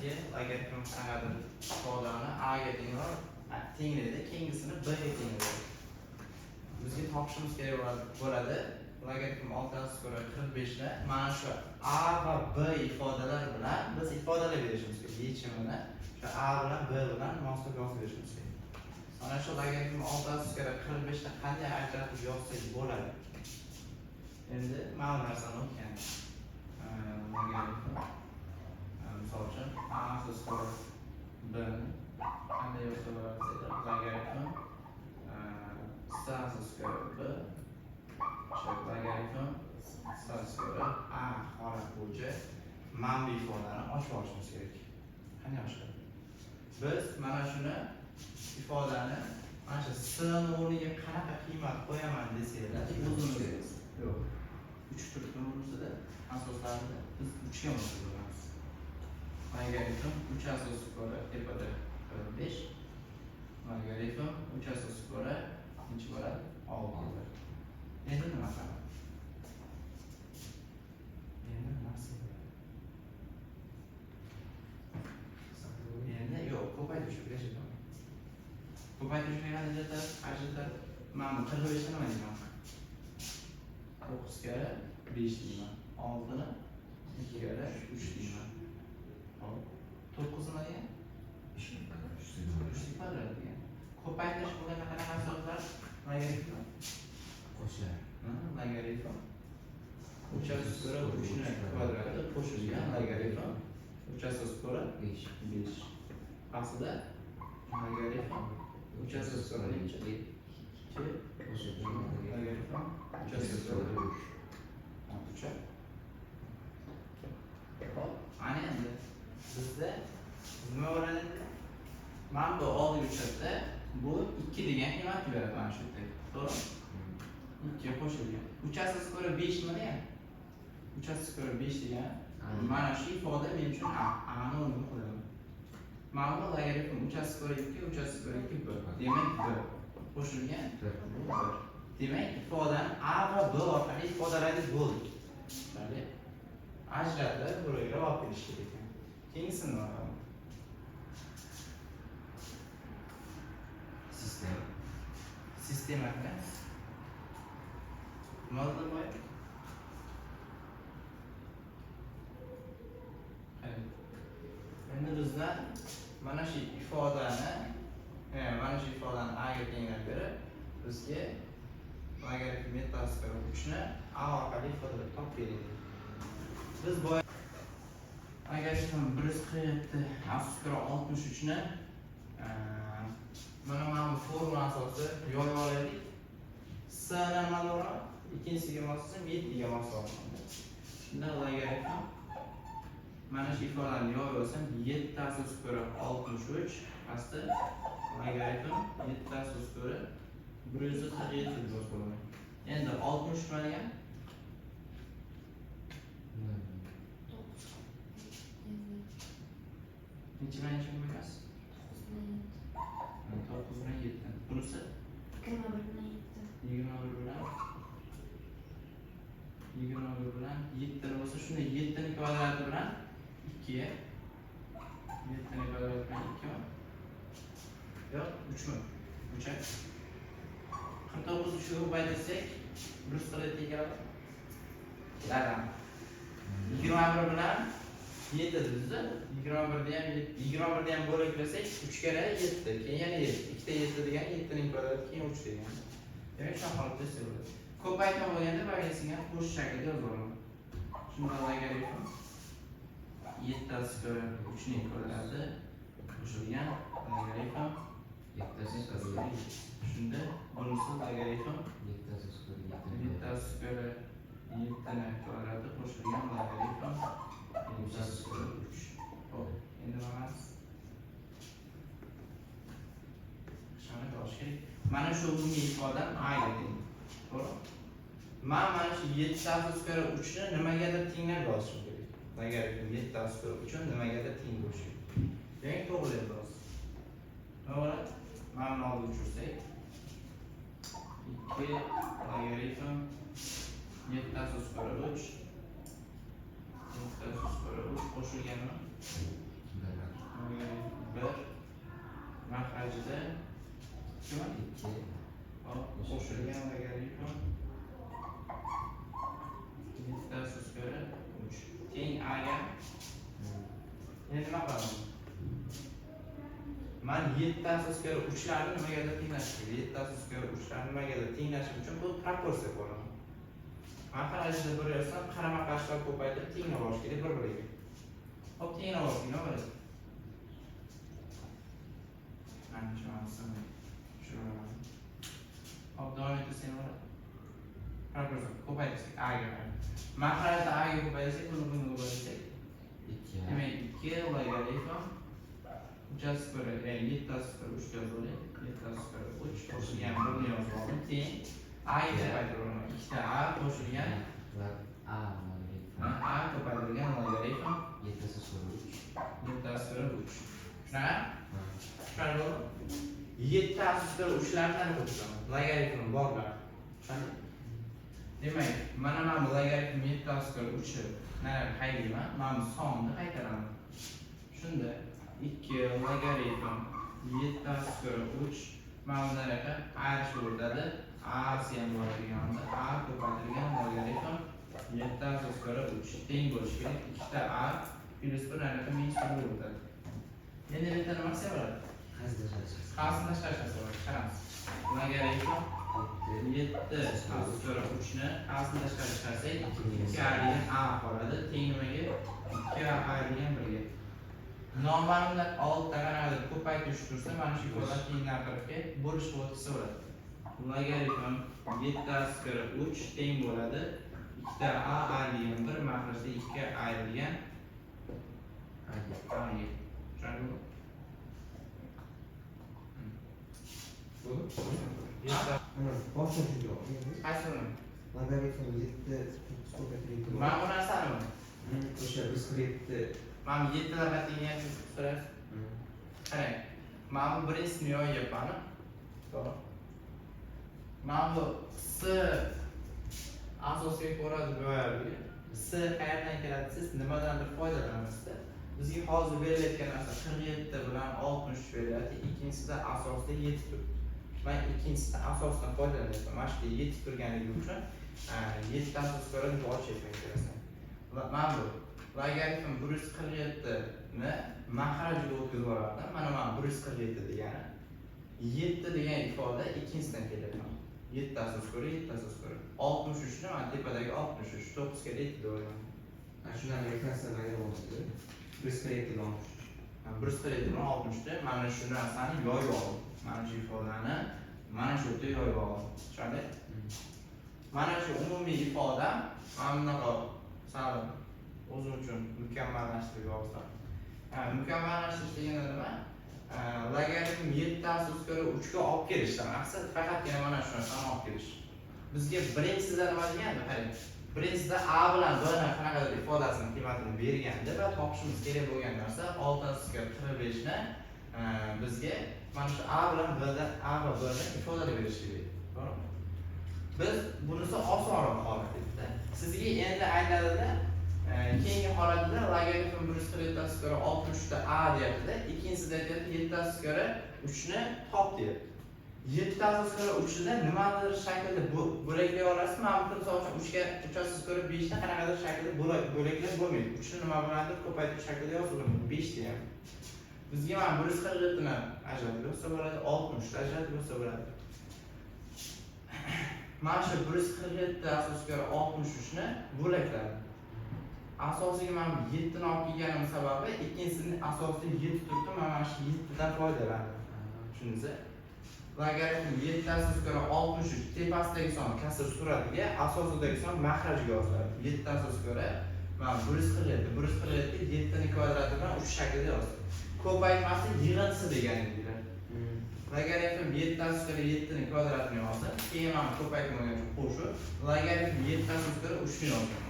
bizga logaritm qanaqadir ifodani a ga tenglaydi, keyingisini b ga tenglaydi. Bizga topishimiz kerak bo'ladi. Logaritm 6^45 ni mana shu a va b ifodalar bilan biz ifodalar berishimiz kerak. Yechimini shu a bilan b bilan moslab berishimiz kerak. Mana shu logaritm 6^45 ni qanday ajratib yozsak bo'ladi? Endi ma'lum narsani o'tganmiz. Logaritm misol uchun a² b ni qanday yozsa bo'ladi desek, logaritm s² b shu logaritm s² a holat bo'yicha manfiy ifodani ochib olishimiz kerak. Qanday ochadi? Biz mana shuni ifodani mana shu s ni o'rniga qanaqa qiymat qo'yaman desanglar, o'zimiz beramiz. Yo'q. 3 turkum o'rnida asoslarni biz 3 ga moslashtiramiz. Logaritm 3^² tepada 5. Logaritm 3^² necha bo'ladi? 6. Endi nima qilamiz? Endi yo'q, ko'paytirish kerak. Ko'paytirish qanday ajratadi? Mana 45 ni nima deyman? 9 karra 5 deyman. 6 ni 2 karra 3 deyman. Hop. 9 nima degan? 3 kvadrat degan. Ko'paytirish bo'lganda qanaqa hisoblar? Logaritm qo'shiladi. Logaritm 3^3 ni kvadrati qo'shilgan logaritm 3^5. Aslida logaritm 3^2 necha? 2 qo'shilgan logaritm 3^3. Hop, ana endi bizda nima bo'ladi? Mana bu oldiga uchratda bu 2 degan qiymat beradi mana shu yerda. To'g'rimi? 2 qo'shilgan. 3^5 nima degan? 3^5 degan mana shu ifoda men uchun a ni o'rniga qo'yaman. Mana bu logaritm 3^2 3^2 b. Demak b qo'shilgan 1. Demak ifodani a va b orqali ifodaladik bo'ldik. Mana ajratib burga olib kelish kerak ekan. Keyingisini nima qilamiz? Sistema qilamiz. Nima bo'ladi? Endi bizdan mana shu ifodani a ga tenglab berib, bizga logaritm 7^3 ni a orqali ifodalab topib beradi. Biz boya logaritm 147^63 ni mana bu formula asosida yo'l olaylik. S ni nima bo'ladi? Ikkinchisiga moslasam 7 ga moslayapman. Shunda logaritm mana shu ifodani yo'l olsam 7^63 asli logaritm 7^147 deb yozib. Endi 60 nima degan? Necha bilan bo'lasiz? 9 bilan 7. Bunisi 21 bilan 7 bo'lsa, shunda 7 ni kvadrati bilan 2 ga 7 ni kvadrati bilan 2 mi? Yo'q, 3 mi? 3 a. 49 3 ga ko'paytirsak 1 keladi. Keladi. 21 bilan 7 bizda 21 da ham bo'laklasak 3 kara 7, keyin yana 7. 2 ta 7 degan 7 ning kvadrati keyin 3 degan. Demak, shu holatda bo'ladi. Ko'paytma bo'lganda bag'asiga qo'shib shaklda yozaman. Shunda logaritm 7^3 ning kvadrati qo'shilgan logaritm 7^7. Shunda bunisi logaritm 7^7 ning kvadrati qo'shilgan logaritm 7^3. Hop, endi mana shuni yozish kerak. Mana shu bunga ifoda a ga teng. To'g'ri? Mana shu 7^3 ni nimagadir tenglab yozishim kerak. Logaritm 7^3 ni nimagadir teng bo'lishi kerak. Demak, to'g'ri yoz. To'g'ri? Mana buni olib o'chirsak 2 logaritm 7^3 qo'shilganmi? nima qilaman? Men 7/3larni nimagadir tenglashtirish kerak. 7/3larni nimagadir tenglashtirish uchun bu proporsiya bo'laman. Men qarashni bir yorsam, qarama-qarshilar ko'paytirib tenglab olish kerak bir-biriga. Hop, tenglab olsak nima bo'ladi? Mana shu narsani tushiraman. Hop, davom etsak nima bo'ladi? Proporsiya ko'paytirsak A ga. Men qarashni A ga ko'paytirsak, buni ko'paytirsak 2. Demak, 2 logaritm 3/3 ya'ni 7/3 yozaman. 7/3 qo'shilgan 1 ni yozib oldim. Teng A ga ko'paytiraman. 2ta A qo'shilgan A ko'paytirilgan logaritm 7/3. Shunaqa? Tushunarli bo'ldimi? 7/3larni qanday ko'paytiraman? Logaritm borlar. Tushundingmi? Demak, mana bu logaritm 7/3 nari qaydayman. Mana bu sonni qaytaraman. Shunda 2 logaritm 7/3 mana bu narsa ayirishib o'tadi. A ham bo'ladiganida A ko'paytirilgan logaritm 7/3 teng bo'lishi kerak. 2ta A plus 1 narsa minus 1 bo'lib o'tadi. Endi bu yerda nima qilsa bo'ladi? Qasd tashlashsa bo'ladi. Qaramiz. Logaritm 7/3 ni qasd tashlashsak 2 ayrilgan A qoladi. Teng nimaga? 2 ayrilgan 1 ga. Noma'lumlar oltita qanaqadir ko'paytirish tursa, mana shu ifodani tenglar tarafga bo'lishib o'tsa bo'ladi. Logaritm 7/3 teng bo'ladi. 2ta A ayrilgan 1 mahrajda 2 ayrilgan A ga. Tushundingmi? Bu? Boshqa shunday. Qaysi buni? Logaritm 7/3 Mana bu narsanimi? O'sha 147. Mana 7 lar tengligini so'raysiz. Qarang. Mana bu birinchisini yozyapman. To'g'ri. Mana bu S asosiy ko'radi bo'yarli. S qayerdan keladi? Siz nimadandir foydalanasizda. Bizga hozir berilayotgan narsa 47 bilan 63 beryapti. Ikkinchisida asosda 7 turibdi. Men ikkinchisida asosdan foydalanyapman. Mana shu 7 turganligi uchun 7/3 ni ochayman kerasan. Mana bu logaritm 147 ni mahrajga o'tkazib yuboradi. Mana 147 degani 7 degan ifoda ikkinchisidan kelyapti. 7/3 63 ni mana tepadagi 63 9 ga 7 deyman. Ana shundan ekranga bo'ladi. 147 dan 147 bilan 63 mana shu narsani yoyib oldim. Mana shu ifodani mana shu yerda yoyib oldim. Tushundingmi? Mana shu umumiy ifoda mana bunaqa sal o'zim uchun mukammallashtirib yozdim. Mukammallashtirish degani nima? Logaritm 7/3 ga olib kelishdan maqsad faqatgina mana shu narsani olib kelish. Bizga birinchisida nima deganda, qarang. Birinchisida A bilan B ni qanaqadir ifodasini qiymatini berganda va topishimiz kerak bo'lgan narsa 6/45 ni bizga mana shu A bilan B dan A va B ni ifodalab berish kerak. To'g'rimi? Biz bunisi osonroq holat edi. Sizga endi aytadida keyingi holatda logaritm 147/63 da A deyapti-da, ikkinchisida aytadi 7/3 ni top deyapti. 7/3 da nimadir shaklda bo'laklay olasiz. Mana bu misol uchun 3 ga 3/5 ni qanaqadir shaklda bo'laklab bo'lmaydi. 3 ni nima bilandir ko'paytirish shaklida yoziladi. 5 deyam. Bizga mana 147 ni ajratib olsa bo'ladi, 60 ni ajratib olsa bo'ladi. Mana shu 147/63 ni bo'lakladi. Asosiga men 7 ni olib kelganim sababi ikkinchisining asosida 7 turibdi, mana shu 7 dan foydalandim. Tushundingizmi? Logaritm 7/63 tepasidagi son kasr suratiga, asosidagi son mahrajga yoziladi. 7/3 mana 147 ga 7 ni kvadrati bilan 3 shaklida yozdim. Ko'paytmasi yig'indisi deganinglar. Logaritm 7/7 ni kvadratini yozdim. Keyin mana ko'paytmagan uchun qo'shib logaritm 7/3 ni yozdim.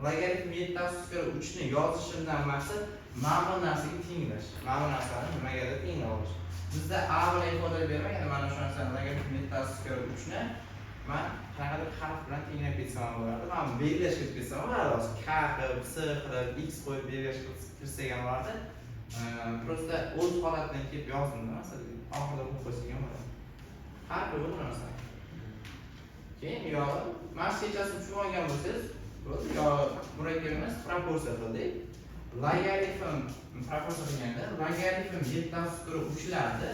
Logaritm 7/3 ni yozishimdan maqsad mana bu narsaga tenglash. Mana bu narsani nimagadir tenglab olish. Bizda A bilan ifodalab bermagan mana shu narsani logaritm 7/3 ni men qanaqadir harf bilan tenglab ketsam bo'lardi. Men belgilashga ketsam bo'ladi. K qilib, S qilib, X qo'yib belgilashga kirsak ham bo'ladi. Prosta o'z holatidan kelib yozdim, masalan, oxirida qo'yib qo'ysak ham bo'ladi. Harf yo'q bu narsa. Keyin yog'i, mana shu kechasini tushunib olgan bo'lsangiz, yo murakkab emas, proporsiya qildik. logaritm proporsiya qilganda logaritm 7/3larni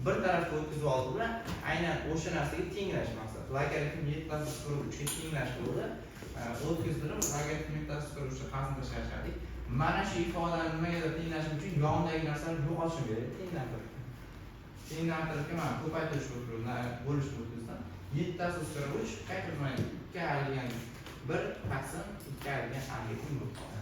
bir tarafga o'tkazib oldi va aynan o'sha narsaga tenglash maqsad. Logaritm 7/3 ga tenglash bo'ldi. O'tkazdirib logaritm 7/3 qasam tashlashdik. Mana shu ifodani nimagadir tenglash uchun yonidagi narsalar yo'qotishim kerak. Tenglantirishga mana ko'paytirish bo'lish o'tkazdim. 7/3 qaytarmaydi. 2 ayrilgan 1 taqsim 2 ayrilgan a ga teng bo'ldi.